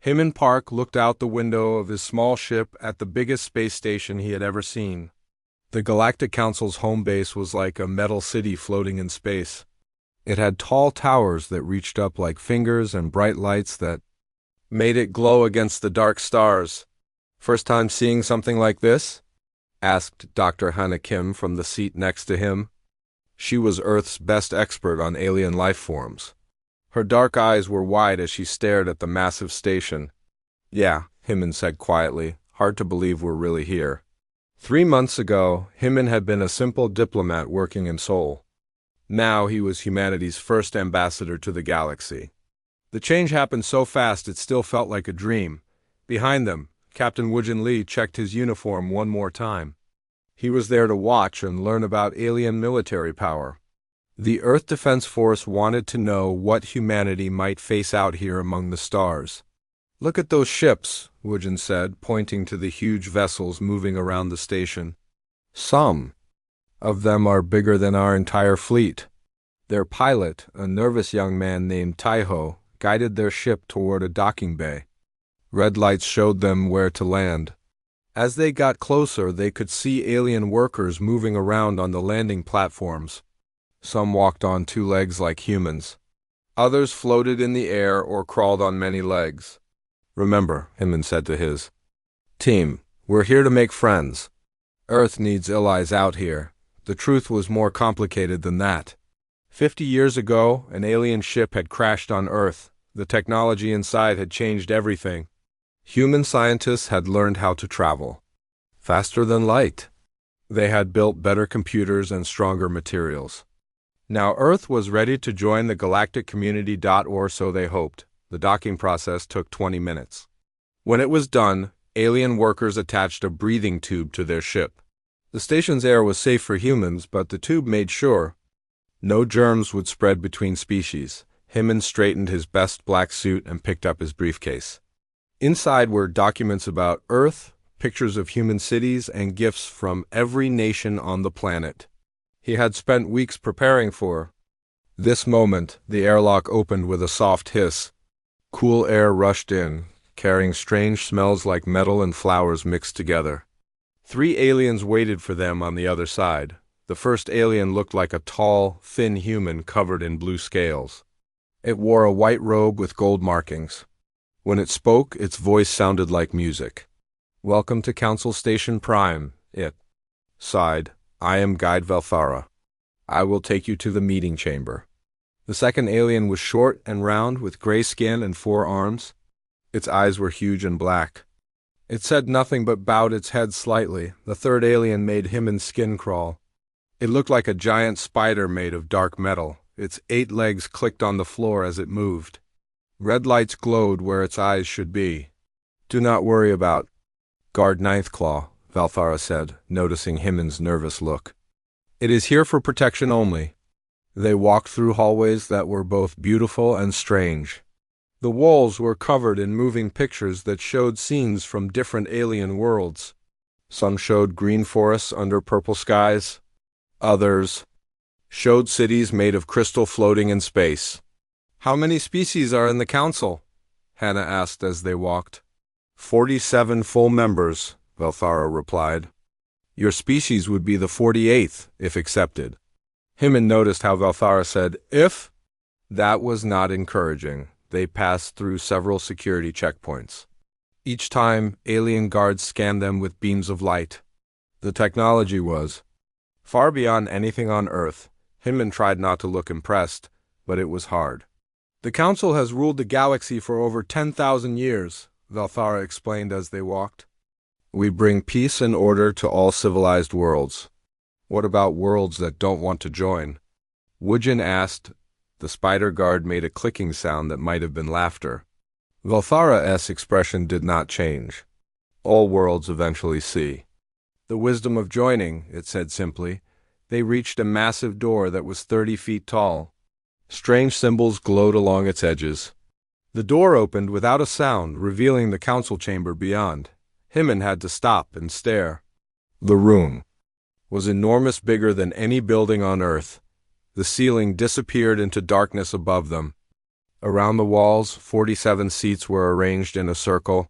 Him and Park looked out the window of his small ship at the biggest space station he had ever seen. The Galactic Council's home base was like a metal city floating in space. It had tall towers that reached up like fingers and bright lights that made it glow against the dark stars. "First time seeing something like this?" asked Dr. Hannah Kim from the seat next to him. She was Earth's best expert on alien life forms. Her dark eyes were wide as she stared at the massive station. "Yeah," Himon said quietly. "Hard to believe we're really here." 3 months ago, Himon had been a simple diplomat working in Seoul. Now he was humanity's first ambassador to the galaxy. The change happened so fast it still felt like a dream. Behind them, Captain Woojin Lee checked his uniform one more time. He was there to watch and learn about alien military power. The Earth Defense Force wanted to know what humanity might face out here among the stars. "Look at those ships," Woojin said, pointing to the huge vessels moving around the station. "Some of them are bigger than our entire fleet." Their pilot, a nervous young man named Taiho, guided their ship toward a docking bay. Red lights showed them where to land. As they got closer, they could see alien workers moving around on the landing platforms. Some walked on 2 legs like humans. Others floated in the air or crawled on many legs. "Remember," Himon said to his team, "we're here to make friends. Earth needs allies out here." The truth was more complicated than that. 50 years ago, an alien ship had crashed on Earth. The technology inside had changed everything. Human scientists had learned how to travel faster than light. They had built better computers and stronger materials. Now Earth was ready to join the galactic community, or so they hoped. The docking process took 20 minutes. When it was done, alien workers attached a breathing tube to their ship. The station's air was safe for humans, but the tube made sure no germs would spread between species. Himon straightened his best black suit and picked up his briefcase. Inside were documents about Earth, pictures of human cities, and gifts from every nation on the planet. He had spent weeks preparing for this moment. The airlock opened with a soft hiss. Cool air rushed in, carrying strange smells like metal and flowers mixed together. 3 aliens waited for them on the other side. The first alien looked like a tall, thin human covered in blue scales. It wore a white robe with gold markings. When it spoke, its voice sounded like music. "Welcome to Council Station Prime," it sighed. "I am Guide Velthara. I will take you to the meeting chamber." The second alien was short and round with gray skin and 4 arms. Its eyes were huge and black. It said nothing but bowed its head slightly. The third alien made Himon's skin crawl. It looked like a giant spider made of dark metal. Its 8 legs clicked on the floor as it moved. Red lights glowed where its eyes should be. "Do not worry about Guard Ninth Claw," Velthara said, noticing Himon's nervous look. "It is here for protection only." They walked through hallways that were both beautiful and strange. The walls were covered in moving pictures that showed scenes from different alien worlds. Some showed green forests under purple skies. Others showed cities made of crystal floating in space. "How many species are in the council?" Hannah asked as they walked. 47 full members, Velthara replied. "Your species would be the 48th, if accepted." Himon noticed how Velthara said, "If?" That was not encouraging. They passed through several security checkpoints. Each time, alien guards scanned them with beams of light. The technology was far beyond anything on Earth. Himon tried not to look impressed, but it was hard. "The Council has ruled the galaxy for over 10,000 years, Velthara explained as they walked. "We bring peace and order to all civilized worlds." "What about worlds that don't want to join?" Woojin asked. The spider guard made a clicking sound that might have been laughter. Velthara's expression did not change. "All worlds eventually see the wisdom of joining," it said simply. They reached a massive door that was 30 feet tall. Strange symbols glowed along its edges. The door opened without a sound, revealing the council chamber beyond. Himon had to stop and stare. The room was enormous, bigger than any building on Earth. The ceiling disappeared into darkness above them. Around the walls, 47 seats were arranged in a circle.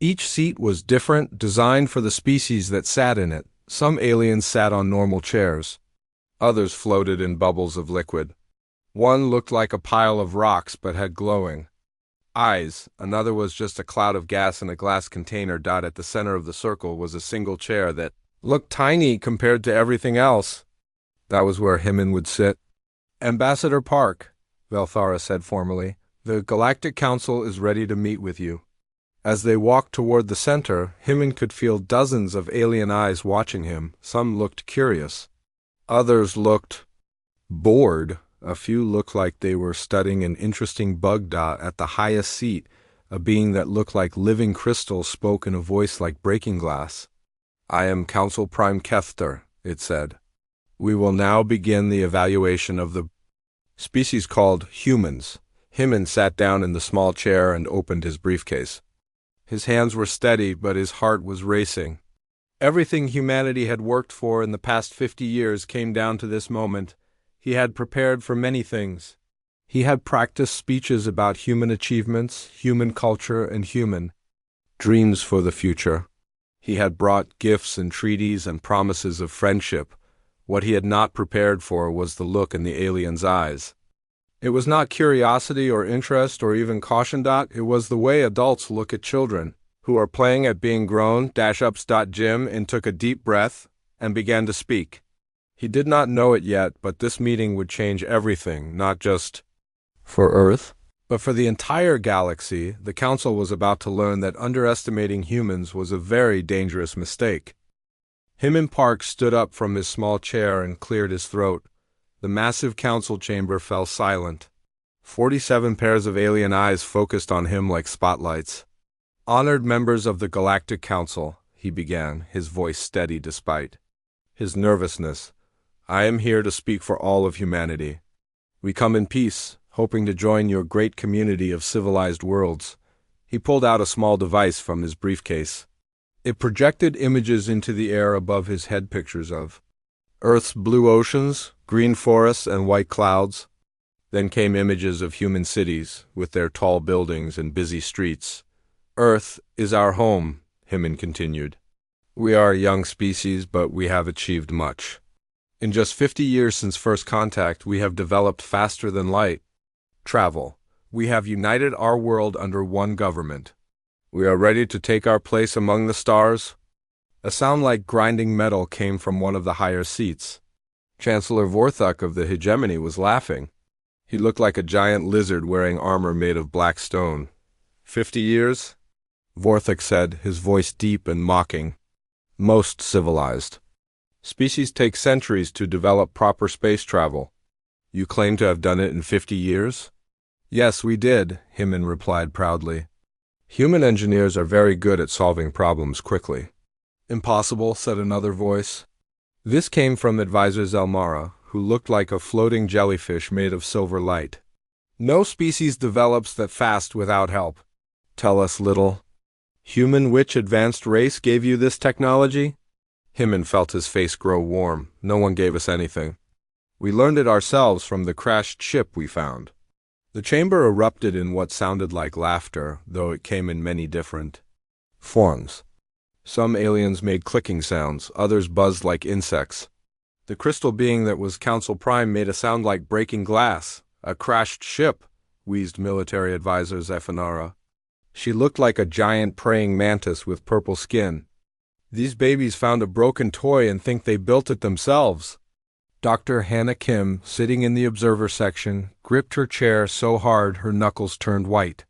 Each seat was different, designed for the species that sat in it. Some aliens sat on normal chairs. Others floated in bubbles of liquid. One looked like a pile of rocks but had glowing eyes. Another was just a cloud of gas in a glass container. At the center of the circle was a single chair that looked tiny compared to everything else. That was where Hyman would sit. "Ambassador Park," Velthara said formally, "the Galactic Council is ready to meet with you." As they walked toward the center, Hyman could feel dozens of alien eyes watching him. Some looked curious. Others looked bored. A few looked like they were studying an interesting bug. At the highest seat, a being that looked like living crystal spoke in a voice like breaking glass. "I am Council Prime Kethter," it said. "We will now begin the evaluation of the species called humans." Hyman sat down in the small chair and opened his briefcase. His hands were steady, but his heart was racing. Everything humanity had worked for in the past 50 years came down to this moment. He had prepared for many things. He had practiced speeches about human achievements, human culture, and human dreams for the future. He had brought gifts and treaties and promises of friendship. What he had not prepared for was the look in the alien's eyes. It was not curiosity or interest or even caution. It was the way adults look at children who are playing at being grown. Ups. Jim took a deep breath and began to speak. He did not know it yet, but this meeting would change everything, not just for Earth, but for the entire galaxy. The Council was about to learn that underestimating humans was a very dangerous mistake. Hyman Park stood up from his small chair and cleared his throat. The massive council chamber fell silent. 47 pairs of alien eyes focused on him like spotlights. "Honored members of the Galactic Council," he began, his voice steady despite his nervousness. "I am here to speak for all of humanity. We come in peace, hoping to join your great community of civilized worlds." He pulled out a small device from his briefcase. It projected images into the air above his head, pictures of Earth's blue oceans, green forests, and white clouds. Then came images of human cities, with their tall buildings and busy streets. "Earth is our home," Hyman continued. "We are a young species, but we have achieved much. In just 50 years since first contact, we have developed faster than light travel. We have united our world under one government. We are ready to take our place among the stars." A sound like grinding metal came from one of the higher seats. Chancellor Vorthuk of the Hegemony was laughing. He looked like a giant lizard wearing armor made of black stone. "50 years?" Vorthuk said, his voice deep and mocking. "Most civilized species take centuries to develop proper space travel. You claim to have done it in 50 years? "Yes, we did," Hyman replied proudly. "Human engineers are very good at solving problems quickly." "Impossible," said another voice. This came from Advisor Zelmara, who looked like a floating jellyfish made of silver light. "No species develops that fast without help." "Tell us, little human, which advanced race gave you this technology?" Hyman felt his face grow warm. "No one gave us anything. We learned it ourselves from the crashed ship we found." The chamber erupted in what sounded like laughter, though it came in many different forms. Some aliens made clicking sounds, others buzzed like insects. The crystal being that was Council Prime made a sound like breaking glass. "A crashed ship," wheezed military advisor Zephaniah. She looked like a giant praying mantis with purple skin. "These babies found a broken toy and think they built it themselves." Dr. Hannah Kim, sitting in the observer section, gripped her chair so hard her knuckles turned white.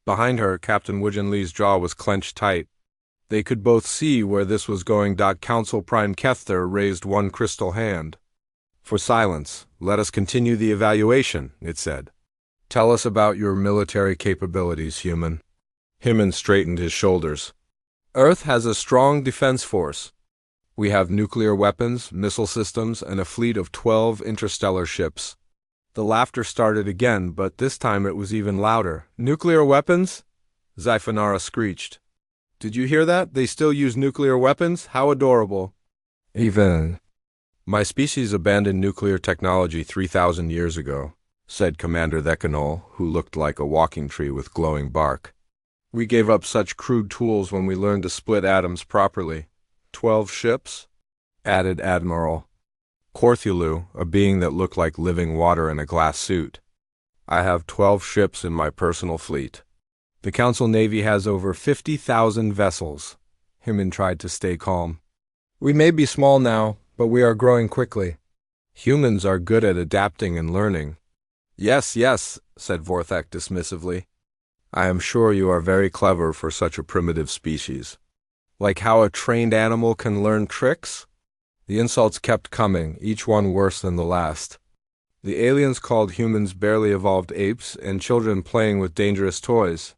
Behind her, Captain Woojan Lee's jaw was clenched tight. They could both see where this was going. Council Prime Kethter raised one crystal hand. "For silence, let us continue the evaluation," it said. "Tell us about your military capabilities, human." Hyman straightened his shoulders. "Earth has a strong defense force. We have nuclear weapons, missile systems, and a fleet of 12 interstellar ships." The laughter started again, but this time it was even louder. "Nuclear weapons?" Zyphanara screeched. "Did you hear that? They still use nuclear weapons? How adorable." "Even my species abandoned nuclear technology 3,000 years ago." said Commander Thekanol, who looked like a walking tree with glowing bark. We gave up such crude tools when we learned to split atoms properly. 12 ships? Added Admiral Corthulu, a being that looked like living water in a glass suit. I have 12 ships in my personal fleet. The Council Navy has over 50,000 vessels. Hyman tried to stay calm. We may be small now, but we are growing quickly. Humans are good at adapting and learning. Yes, yes, said Vorthak dismissively. I am sure you are very clever for such a primitive species. Like how a trained animal can learn tricks? The insults kept coming, each one worse than the last. The aliens called humans barely evolved apes and children playing with dangerous toys.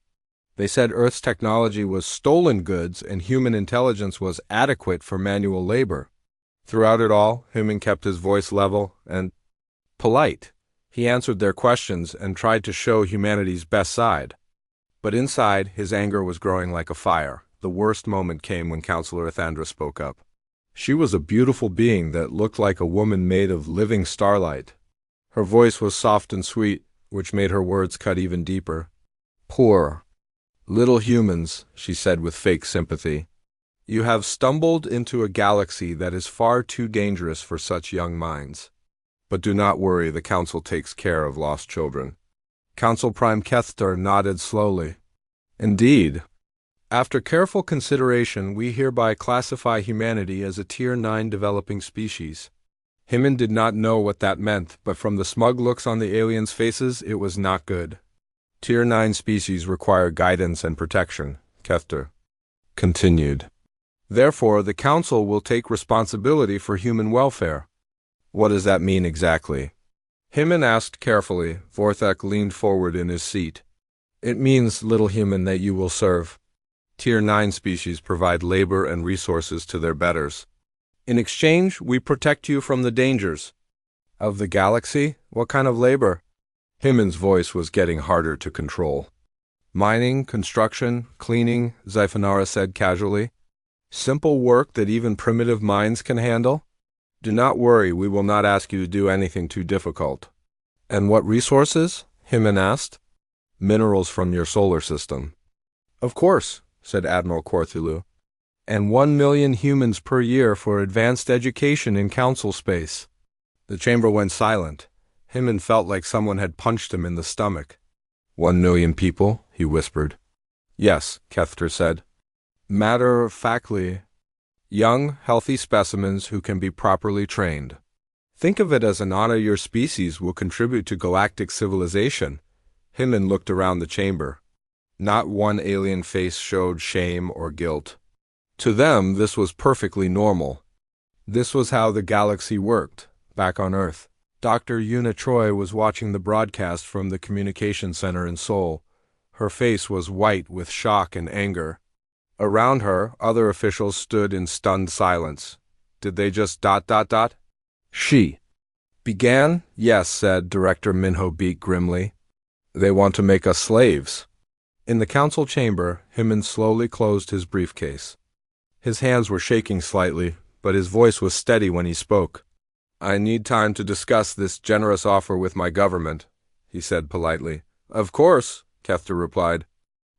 They said Earth's technology was stolen goods and human intelligence was adequate for manual labor. Throughout it all, Hyman kept his voice level and polite. He answered their questions and tried to show humanity's best side. But inside, his anger was growing like a fire. The worst moment came when Counselor Athandra spoke up. She was a beautiful being that looked like a woman made of living starlight. Her voice was soft and sweet, which made her words cut even deeper. Poor little humans, she said with fake sympathy. You have stumbled into a galaxy that is far too dangerous for such young minds. But do not worry, the Council takes care of lost children. Council Prime Kethter nodded slowly. Indeed. After careful consideration, we hereby classify humanity as a Tier 9 developing species. Hyman did not know what that meant, but from the smug looks on the aliens' faces, it was not good. Tier 9 species require guidance and protection, Kethter continued. Therefore, the Council will take responsibility for human welfare. What does that mean exactly? Hyman asked carefully. Vorthak leaned forward in his seat. It means, little human, that you will serve. Tier 9 species provide labor and resources to their betters. In exchange, we protect you from the dangers. Of the galaxy? What kind of labor? Hyman's voice was getting harder to control. Mining, construction, cleaning, Zyphanara said casually. Simple work that even primitive minds can handle? Do not worry, we will not ask you to do anything too difficult. And what resources? Hyman asked. Minerals from your solar system. Of course, said Admiral Corthulu. And 1 million humans per year for advanced education in Council space. The chamber went silent. Hyman felt like someone had punched him in the stomach. 1 million people, he whispered. Yes, Kethter said. Matter-of-factly, young, healthy specimens who can be properly trained. Think of it as an honor your species will contribute to galactic civilization. Hyman looked around the chamber. Not one alien face showed shame or guilt. To them, this was perfectly normal. This was how the galaxy worked, back on Earth. Dr. Una Troy was watching the broadcast from the communication center in Seoul. Her face was white with shock and anger. Around her, other officials stood in stunned silence. Did they just ... She began? Yes, said Director Minho Beek grimly. They want to make us slaves. In the council chamber, Hyman slowly closed his briefcase. His hands were shaking slightly, but his voice was steady when he spoke. I need time to discuss this generous offer with my government, he said politely. Of course, Kethter replied.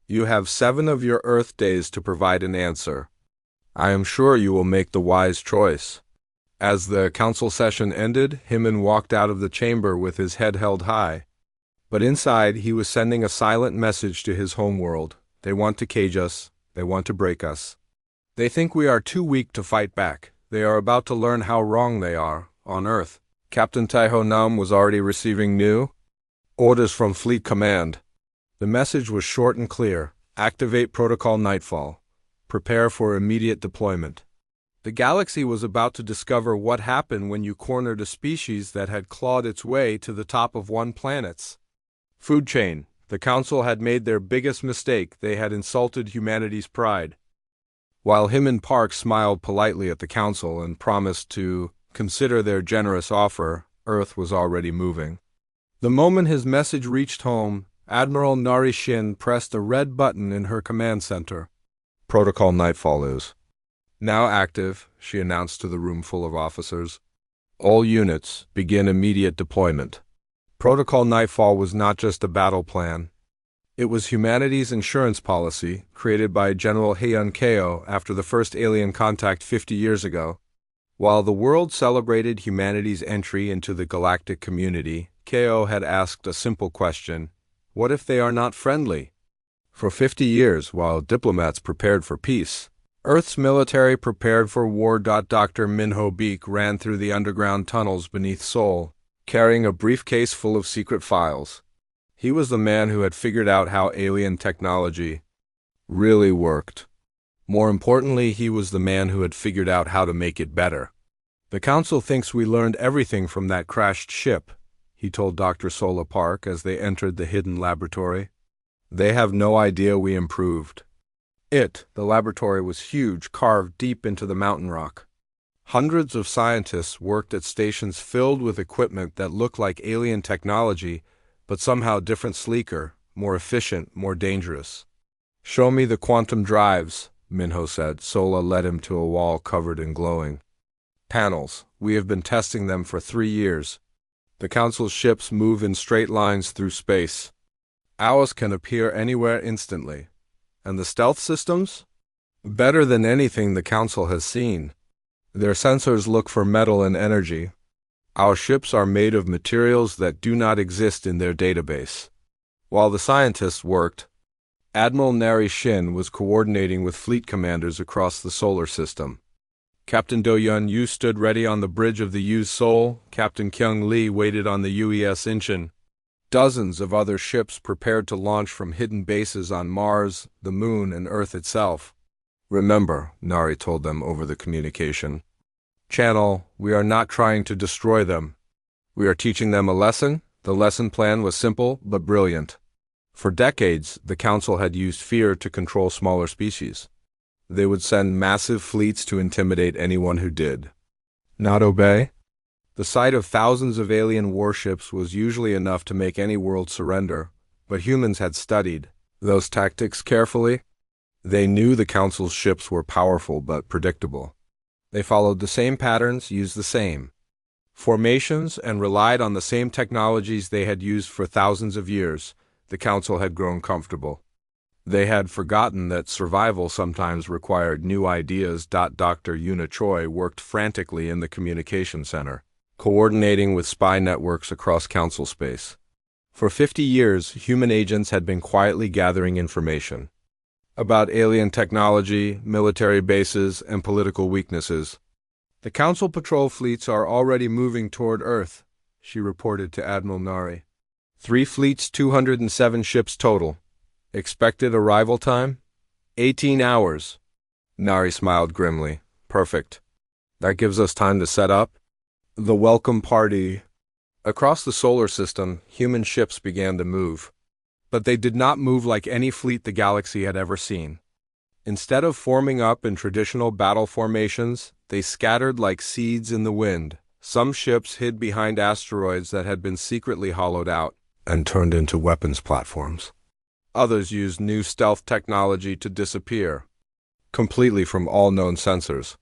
You have 7 of your Earth days to provide an answer. I am sure you will make the wise choice. As the council session ended, Hyman walked out of the chamber with his head held high. But inside, he was sending a silent message to his homeworld. They want to cage us. They want to break us. They think we are too weak to fight back. They are about to learn how wrong they are, on Earth. Captain Taiho Nam was already receiving new orders from Fleet Command. The message was short and clear. Activate Protocol Nightfall. Prepare for immediate deployment. The galaxy was about to discover what happened when you cornered a species that had clawed its way to the top of one planet's food chain. The Council had made their biggest mistake. They had insulted humanity's pride. While Hyman Park smiled politely at the Council and promised to consider their generous offer, Earth was already moving. The moment his message reached home, Admiral Nari Shin pressed a red button in her command center. Protocol Nightfall is now active, she announced to the room full of officers. All units begin immediate deployment. Protocol Nightfall was not just a battle plan. It was humanity's insurance policy, created by General Heian Keo after the first alien contact 50 years ago. While the world celebrated humanity's entry into the galactic community, Keo had asked a simple question: what if they are not friendly? For 50 years, while diplomats prepared for peace, Earth's military prepared for war. Dr. Minho Beek ran through the underground tunnels beneath Seoul, carrying a briefcase full of secret files. He was the man who had figured out how alien technology really worked. More importantly, he was the man who had figured out how to make it better. The Council thinks we learned everything from that crashed ship, he told Dr. Sola Park as they entered the hidden laboratory. They have no idea we improved. The laboratory was huge, carved deep into the mountain rock. Hundreds of scientists worked at stations filled with equipment that looked like alien technology, but somehow different, sleeker, more efficient, more dangerous. Show me the quantum drives, Minho said. Sola led him to a wall covered in glowing panels. We have been testing them for 3 years. The Council's ships move in straight lines through space. Ours can appear anywhere instantly. And the stealth systems? Better than anything the Council has seen. Their sensors look for metal and energy. Our ships are made of materials that do not exist in their database. While the scientists worked, Admiral Nari Shin was coordinating with fleet commanders across the solar system. Captain Do Yun Yu stood ready on the bridge of the Yu's Seoul. Captain Kyung Lee waited on the UES Incheon. Dozens of other ships prepared to launch from hidden bases on Mars, the Moon, and Earth itself. Remember, Nari told them over the communication channel, we are not trying to destroy them. We are teaching them a lesson. The lesson plan was simple but brilliant. For decades, the Council had used fear to control smaller species. They would send massive fleets to intimidate anyone who did not obey. The sight of thousands of alien warships was usually enough to make any world surrender, but humans had studied those tactics carefully. They knew the Council's ships were powerful but predictable. They followed the same patterns, used the same formations, and relied on the same technologies they had used for thousands of years. The Council had grown comfortable. They had forgotten that survival sometimes required new ideas. Dr. Yuna Choi worked frantically in the communication center, coordinating with spy networks across Council space. For 50 years, human agents had been quietly gathering information about alien technology, military bases, and political weaknesses. The Council patrol fleets are already moving toward Earth, she reported to Admiral Nari. 3 fleets, 207 ships total. Expected arrival time? 18 hours. Nari smiled grimly. Perfect. That gives us time to set up the welcome party. Across the solar system, human ships began to move. But they did not move like any fleet the galaxy had ever seen. Instead of forming up in traditional battle formations, they scattered like seeds in the wind. Some ships hid behind asteroids that had been secretly hollowed out and turned into weapons platforms. Others used new stealth technology to disappear completely from all known sensors.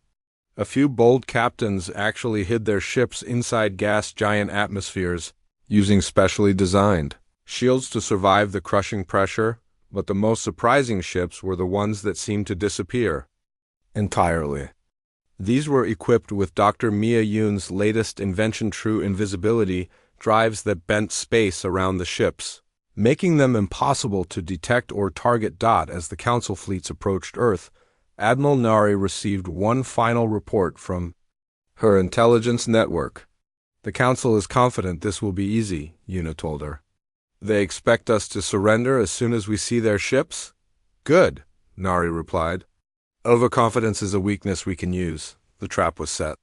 A few bold captains actually hid their ships inside gas giant atmospheres, using specially designed shields to survive the crushing pressure, but the most surprising ships were the ones that seemed to disappear entirely. These were equipped with Dr. Mia Yoon's latest invention, true invisibility drives that bent space around the ships, making them impossible to detect or target. As the Council fleets approached Earth, Admiral Nari received one final report from her intelligence network. The Council is confident this will be easy, Yuna told her. They expect us to surrender as soon as we see their ships? Good, Nari replied. Overconfidence is a weakness we can use. The trap was set.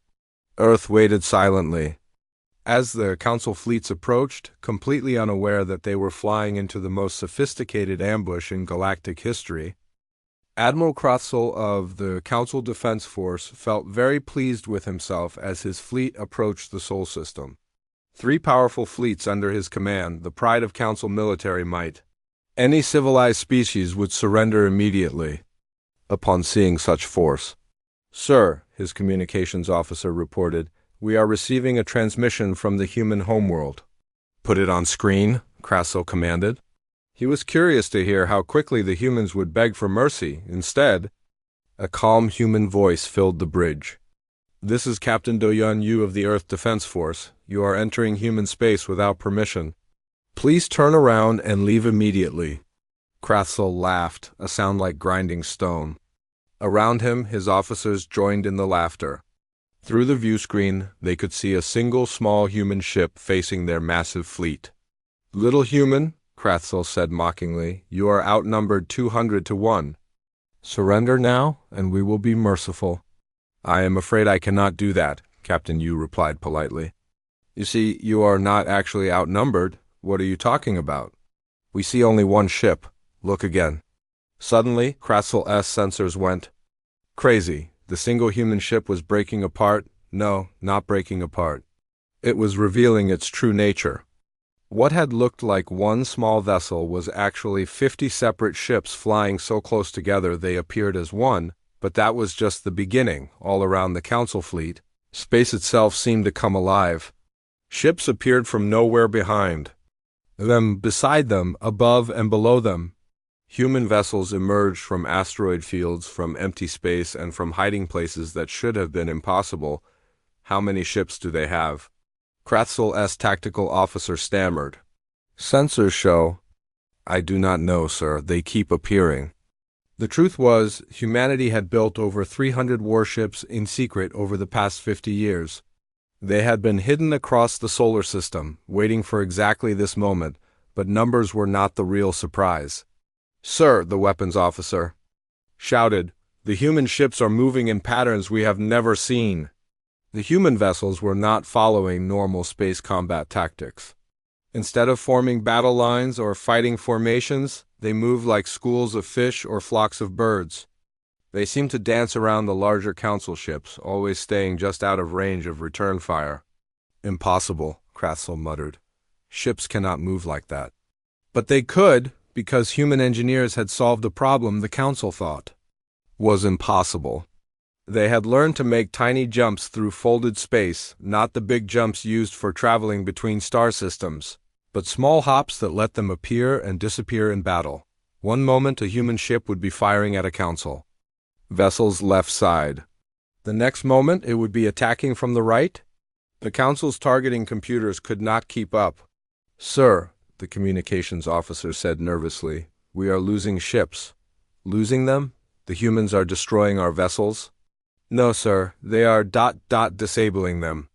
Earth waited silently. As the Council fleets approached, completely unaware that they were flying into the most sophisticated ambush in galactic history, Admiral Krothsel of the Council Defense Force felt very pleased with himself as his fleet approached the Sol system. 3 powerful fleets under his command, the pride of Council military might. Any civilized species would surrender immediately upon seeing such force. Sir, his communications officer reported, we are receiving a transmission from the human homeworld. Put it on screen, Krasil commanded. He was curious to hear how quickly the humans would beg for mercy. Instead, a calm human voice filled the bridge. This is Captain Do-Yun Yu of the Earth Defense Force. You are entering human space without permission. Please turn around and leave immediately. Krasil laughed, a sound like grinding stone. Around him, his officers joined in the laughter. Through the view screen, they could see a single small human ship facing their massive fleet. Little human, Krasil said mockingly, you are outnumbered 200 to 1. Surrender now, and we will be merciful. I am afraid I cannot do that, Captain Yu replied politely. You see, you are not actually outnumbered. What are you talking about? We see only one ship. Look again. Suddenly, Krasil's sensors went crazy. The single human ship was breaking apart. No, not breaking apart. It was revealing its true nature. What had looked like one small vessel was actually 50 separate ships flying so close together they appeared as one, but that was just the beginning. All around the Council fleet, space itself seemed to come alive. Ships appeared from nowhere behind them, beside them, above and below them. Human vessels emerged from asteroid fields, from empty space, and from hiding places that should have been impossible. How many ships do they have? Krasil's tactical officer stammered. Sensors show. I do not know, sir. They keep appearing. The truth was, humanity had built over 300 warships in secret over the past 50 years. They had been hidden across the solar system, waiting for exactly this moment, but numbers were not the real surprise. Sir, the weapons officer shouted, the human ships are moving in patterns we have never seen. The human vessels were not following normal space combat tactics. Instead of forming battle lines or fighting formations, they moved like schools of fish or flocks of birds. They seemed to dance around the larger council ships, always staying just out of range of return fire. Impossible, Krasil muttered. Ships cannot move like that. But they could, because human engineers had solved a problem the council thought was impossible. They had learned to make tiny jumps through folded space, not the big jumps used for traveling between star systems, but small hops that let them appear and disappear in battle. One moment a human ship would be firing at a council vessel's left side. The next moment it would be attacking from the right. The council's targeting computers could not keep up. Sir, the communications officer said nervously, we are losing ships. Losing them? The humans are destroying our vessels? No, sir, they are disabling them.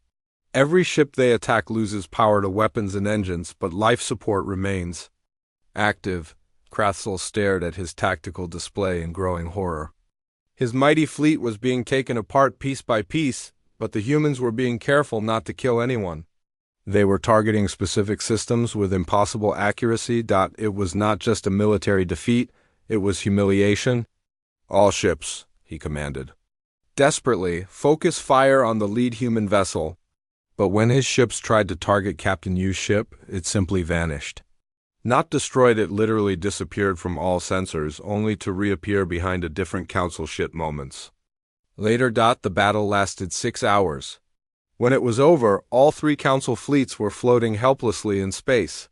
Every ship they attack loses power to weapons and engines, but life support remains active. Krasil stared at his tactical display in growing horror. His mighty fleet was being taken apart piece by piece, but the humans were being careful not to kill anyone. They were targeting specific systems with impossible accuracy. It was not just a military defeat, it was humiliation. All ships, he commanded. Desperately, focus fire on the lead human vessel. But when his ships tried to target Captain Yu's ship, it simply vanished. Not destroyed, it literally disappeared from all sensors, only to reappear behind a different council ship moments later. The battle lasted 6 hours. When it was over, all 3 council fleets were floating helplessly in space.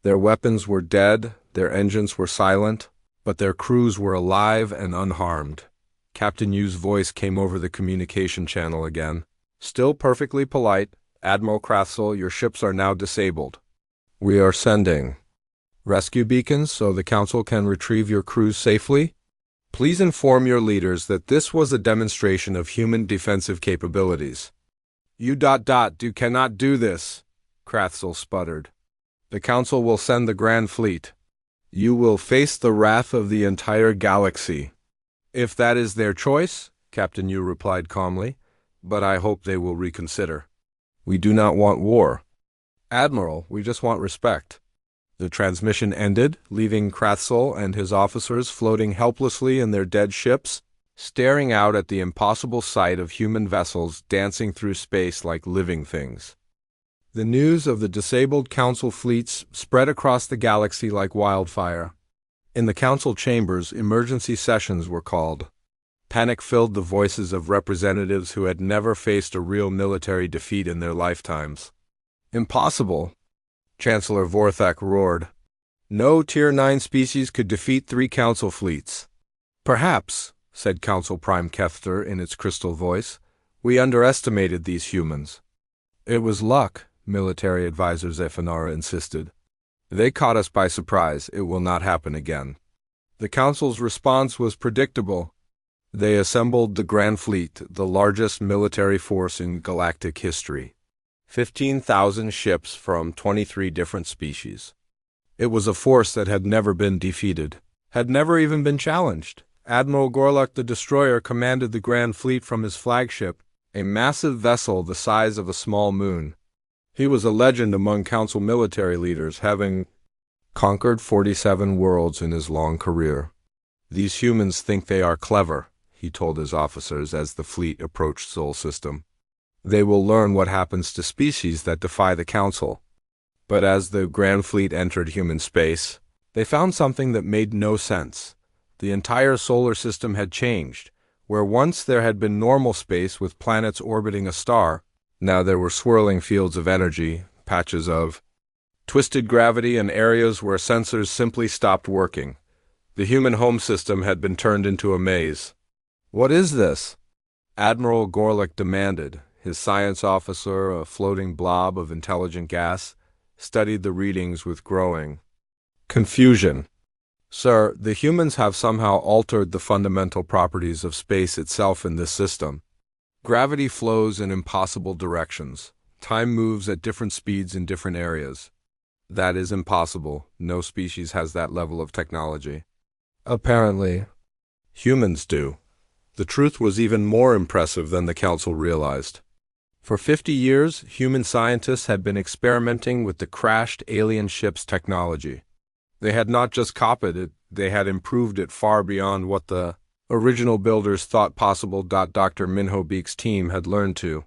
Their weapons were dead, their engines were silent, but their crews were alive and unharmed. Captain Yu's voice came over the communication channel again. Still perfectly polite, Admiral Krasil, your ships are now disabled. We are sending rescue beacons so the council can retrieve your crews safely. Please inform your leaders that this was a demonstration of human defensive capabilities. You cannot do this, Krasil sputtered. The council will send the Grand Fleet. You will face the wrath of the entire galaxy. If that is their choice, Captain Yu replied calmly, but I hope they will reconsider. We do not want war. Admiral, we just want respect. The transmission ended, leaving Krasil and his officers floating helplessly in their dead ships, staring out at the impossible sight of human vessels dancing through space like living things. The news of the disabled council fleets spread across the galaxy like wildfire. In the council chambers, emergency sessions were called. Panic filled the voices of representatives who had never faced a real military defeat in their lifetimes. Impossible. Chancellor Vorthak roared. No Tier 9 species could defeat 3 Council fleets. Perhaps, said Council Prime Kefter in its crystal voice, we underestimated these humans. It was luck, military advisor Zefanara insisted. They caught us by surprise. It will not happen again. The Council's response was predictable. They assembled the Grand Fleet, the largest military force in galactic history. 15,000 ships from 23 different species. It was a force that had never been defeated, had never even been challenged. Admiral Gorluk the Destroyer commanded the Grand Fleet from his flagship, a massive vessel the size of a small moon. He was a legend among Council military leaders, having conquered 47 worlds in his long career. These humans think they are clever, he told his officers as the fleet approached Sol System. They will learn what happens to species that defy the Council. But as the Grand Fleet entered human space, they found something that made no sense. The entire solar system had changed. Where once there had been normal space with planets orbiting a star, now there were swirling fields of energy, patches of twisted gravity, and areas where sensors simply stopped working. The human home system had been turned into a maze. What is this? Admiral Gorluk demanded. His science officer, a floating blob of intelligent gas, studied the readings with growing confusion. Sir, the humans have somehow altered the fundamental properties of space itself in this system. Gravity flows in impossible directions. Time moves at different speeds in different areas. That is impossible. No species has that level of technology. Apparently, humans do. The truth was even more impressive than the Council realized. For 50 years, human scientists had been experimenting with the crashed alien ship's technology. They had not just copied it, they had improved it far beyond what the original builders thought possible. Dr. Minho Beek's team had learned to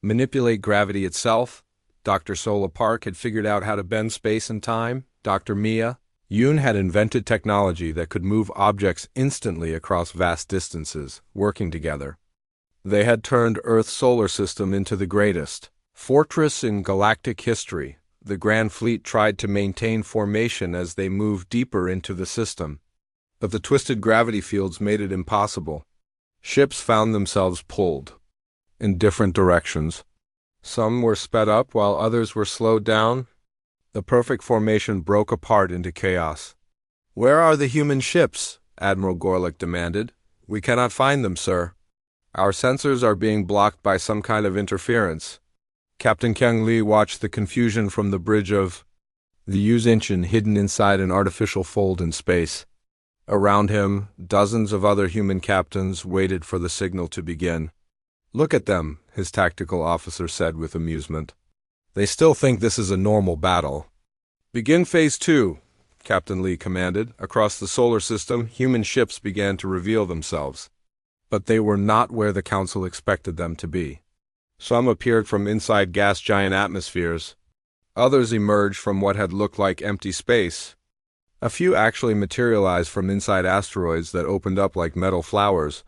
manipulate gravity itself. Dr. Sola Park had figured out how to bend space and time. Dr. Mia Yoon had invented technology that could move objects instantly across vast distances, working together. They had turned Earth's solar system into the greatest fortress in galactic history. The Grand Fleet tried to maintain formation as they moved deeper into the system, but the twisted gravity fields made it impossible. Ships found themselves pulled in different directions. Some were sped up while others were slowed down. The perfect formation broke apart into chaos. Where are the human ships? Admiral Gorluk demanded. We cannot find them, sir. Our sensors are being blocked by some kind of interference. Captain Kyung Lee watched the confusion from the bridge of the Yuzinchin hidden inside an artificial fold in space. Around him, dozens of other human captains waited for the signal to begin. Look at them, his tactical officer said with amusement. They still think this is a normal battle. Begin Phase 2, Captain Lee commanded. Across the solar system, human ships began to reveal themselves. But they were not where the Council expected them to be. Some appeared from inside gas giant atmospheres. Others emerged from what had looked like empty space. A few actually materialized from inside asteroids that opened up like metal flowers,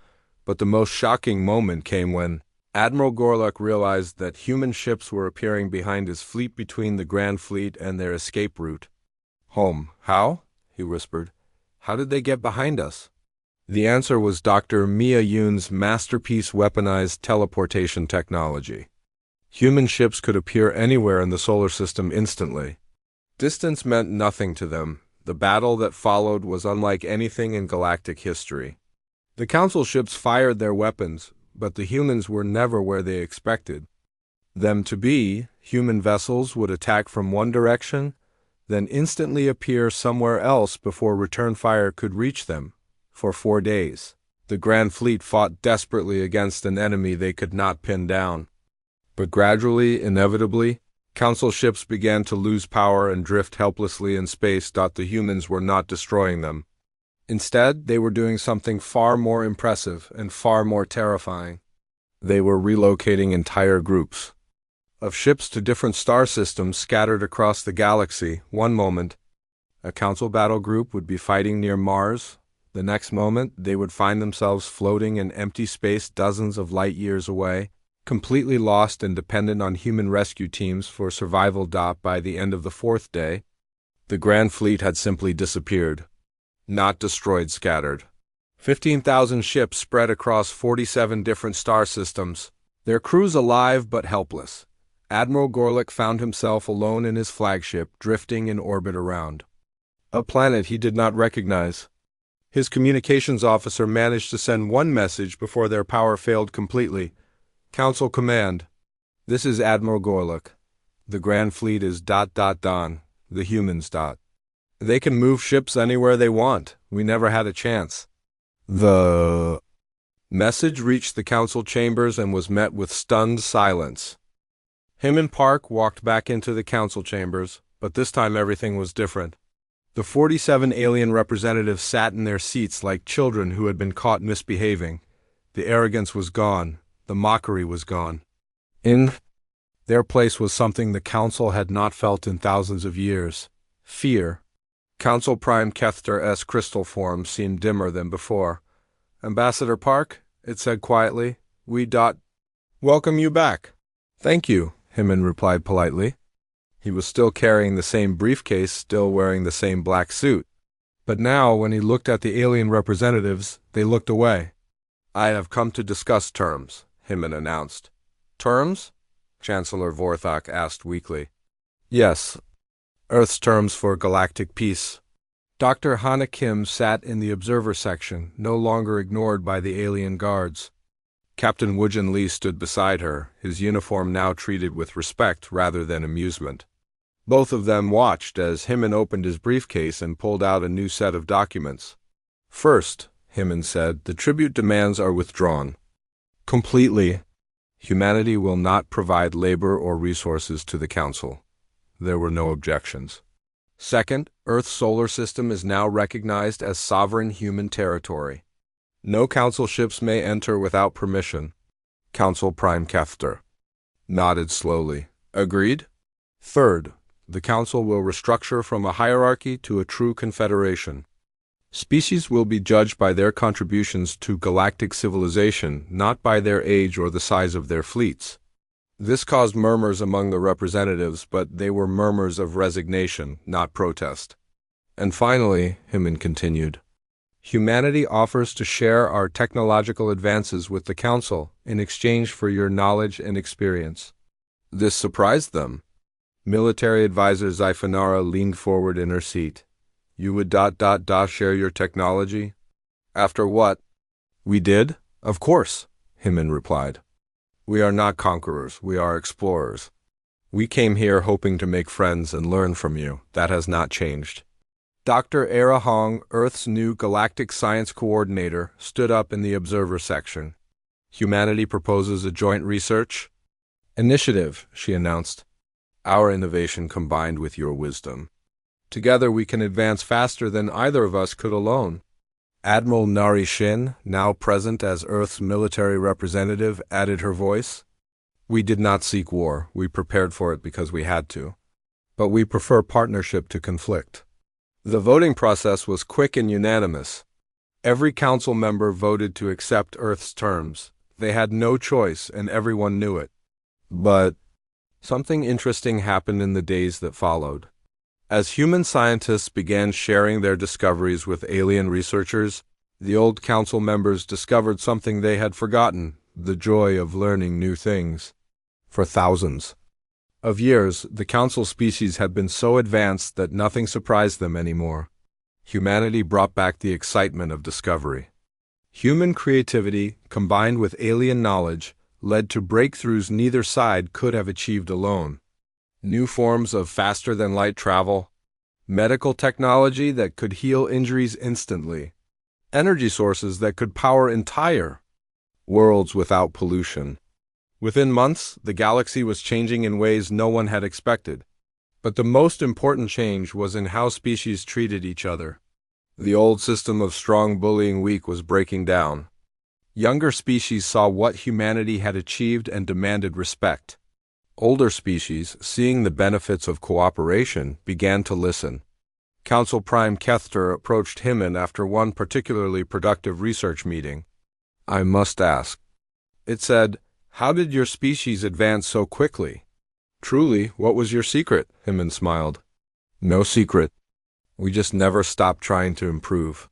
but the most shocking moment came when Admiral Gorluk realized that human ships were appearing behind his fleet between the Grand Fleet and their escape route. Home. How? He whispered. How did they get behind us? The answer was Dr. Mia Yoon's masterpiece weaponized teleportation technology. Human ships could appear anywhere in the solar system instantly. Distance meant nothing to them. The battle that followed was unlike anything in galactic history. The Council ships fired their weapons, but the humans were never where they expected them to be. Human vessels would attack from one direction, then instantly appear somewhere else before return fire could reach them. For 4 days, the Grand Fleet fought desperately against an enemy they could not pin down. But gradually, inevitably, Council ships began to lose power and drift helplessly in space. The humans were not destroying them. Instead, they were doing something far more impressive and far more terrifying. They were relocating entire groups of ships to different star systems scattered across the galaxy. One moment, a Council battle group would be fighting near Mars. The next moment, they would find themselves floating in empty space dozens of light years away. completely lost and dependent on human rescue teams for survival. By the end of the fourth day, the Grand Fleet had simply disappeared. Not destroyed, scattered. 15,000 ships spread across 47 different star systems, their crews alive but helpless. Admiral Gorlick found himself alone in his flagship, drifting in orbit around a planet he did not recognize. His communications officer managed to send one message before their power failed completely. Council command. This is Admiral Gorlick. The Grand Fleet is ... Don. The humans ... They can move ships anywhere they want. We never had a chance. The message reached the council chambers and was met with stunned silence. Him and Park walked back into the council chambers, but this time everything was different. The 47 alien representatives sat in their seats like children who had been caught misbehaving. The arrogance was gone. The mockery was gone. In their place was something the council had not felt in thousands of years: fear. Council Prime Kethter's crystal form seemed dimmer than before. Ambassador Park, it said quietly, we ... welcome you back. Thank you, Hyman replied politely. He was still carrying the same briefcase, still wearing the same black suit. But now, when he looked at the alien representatives, they looked away. I have come to discuss terms, Hyman announced. Terms? Chancellor Vorthok asked weakly. Yes. Earth's terms for galactic peace. Dr. Hana Kim sat in the observer section, no longer ignored by the alien guards. Captain Woojin Lee stood beside her, his uniform now treated with respect rather than amusement. Both of them watched as Hyman opened his briefcase and pulled out a new set of documents. First, Hyman said, the tribute demands are withdrawn. Completely. Humanity will not provide labor or resources to the Council. There were no objections. Second, Earth's solar system is now recognized as sovereign human territory. No Council ships may enter without permission. Council Prime Kefter nodded slowly. Agreed? Third, the Council will restructure from a hierarchy to a true confederation. Species will be judged by their contributions to galactic civilization, not by their age or the size of their fleets. This caused murmurs among the representatives, but they were murmurs of resignation, not protest. And finally, Hyman continued, humanity offers to share our technological advances with the Council in exchange for your knowledge and experience. This surprised them. Military advisor Zyphanara leaned forward in her seat. You would ... share your technology? After what? We did? Of course, Hyman replied. We are not conquerors, we are explorers. We came here hoping to make friends and learn from you. That has not changed. Dr. Era Hong, Earth's new Galactic Science Coordinator, stood up in the observer section. Humanity proposes a joint research initiative, she announced. Our innovation combined with your wisdom. Together we can advance faster than either of us could alone. Admiral Nari Shin, now present as Earth's military representative, added her voice. We did not seek war, we prepared for it because we had to. But we prefer partnership to conflict. The voting process was quick and unanimous. Every council member voted to accept Earth's terms. They had no choice, and everyone knew it. But something interesting happened in the days that followed. As human scientists began sharing their discoveries with alien researchers, the old council members discovered something they had forgotten: the joy of learning new things. For thousands of years, the council species had been so advanced that nothing surprised them anymore. Humanity brought back the excitement of discovery. Human creativity, combined with alien knowledge, led to breakthroughs neither side could have achieved alone. New forms of faster-than-light travel, medical technology that could heal injuries instantly, energy sources that could power entire worlds without pollution. Within months, the galaxy was changing in ways no one had expected. But the most important change was in how species treated each other. The old system of strong bullying weak was breaking down. Younger species saw what humanity had achieved and demanded respect. Older species, seeing the benefits of cooperation, began to listen. Council Prime Kethter approached Hyman after one particularly productive research meeting. I must ask. It said, How did your species advance so quickly? Truly, what was your secret? Hyman smiled. No secret. We just never stopped trying to improve.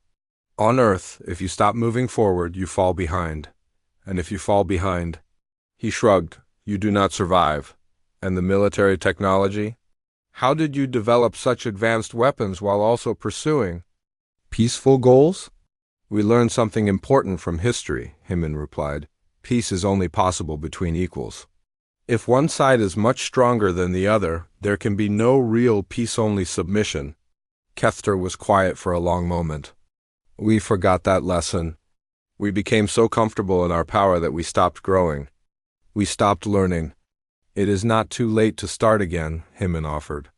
On Earth, if you stop moving forward, you fall behind. And if you fall behind, he shrugged, you do not survive. And the military technology? How did you develop such advanced weapons while also pursuing peaceful goals? We learned something important from history, Hyman replied. Peace is only possible between equals. If one side is much stronger than the other, there can be no real peace-only submission. Kester was quiet for a long moment. We forgot that lesson. We became so comfortable in our power that we stopped growing. We stopped learning. It is not too late to start again, Hyman offered.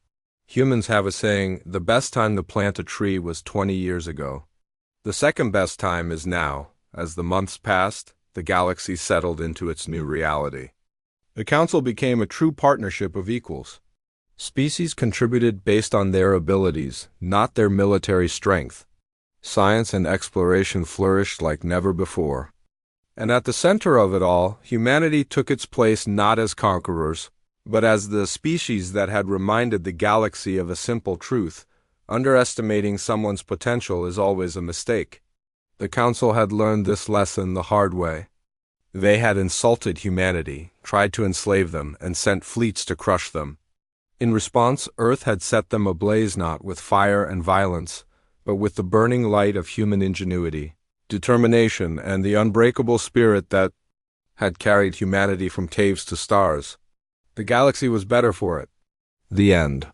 Humans have a saying, the best time to plant a tree was 20 years ago. The second best time is now. As the months passed, the galaxy settled into its new reality. The Council became a true partnership of equals. Species contributed based on their abilities, not their military strength. Science and exploration flourished like never before. And at the center of it all, humanity took its place not as conquerors, but as the species that had reminded the galaxy of a simple truth: underestimating someone's potential is always a mistake. The Council had learned this lesson the hard way. They had insulted humanity, tried to enslave them, and sent fleets to crush them. In response, Earth had set them ablaze not with fire and violence, but with the burning light of human ingenuity, determination, and the unbreakable spirit that had carried humanity from caves to stars. The galaxy was better for it. The end.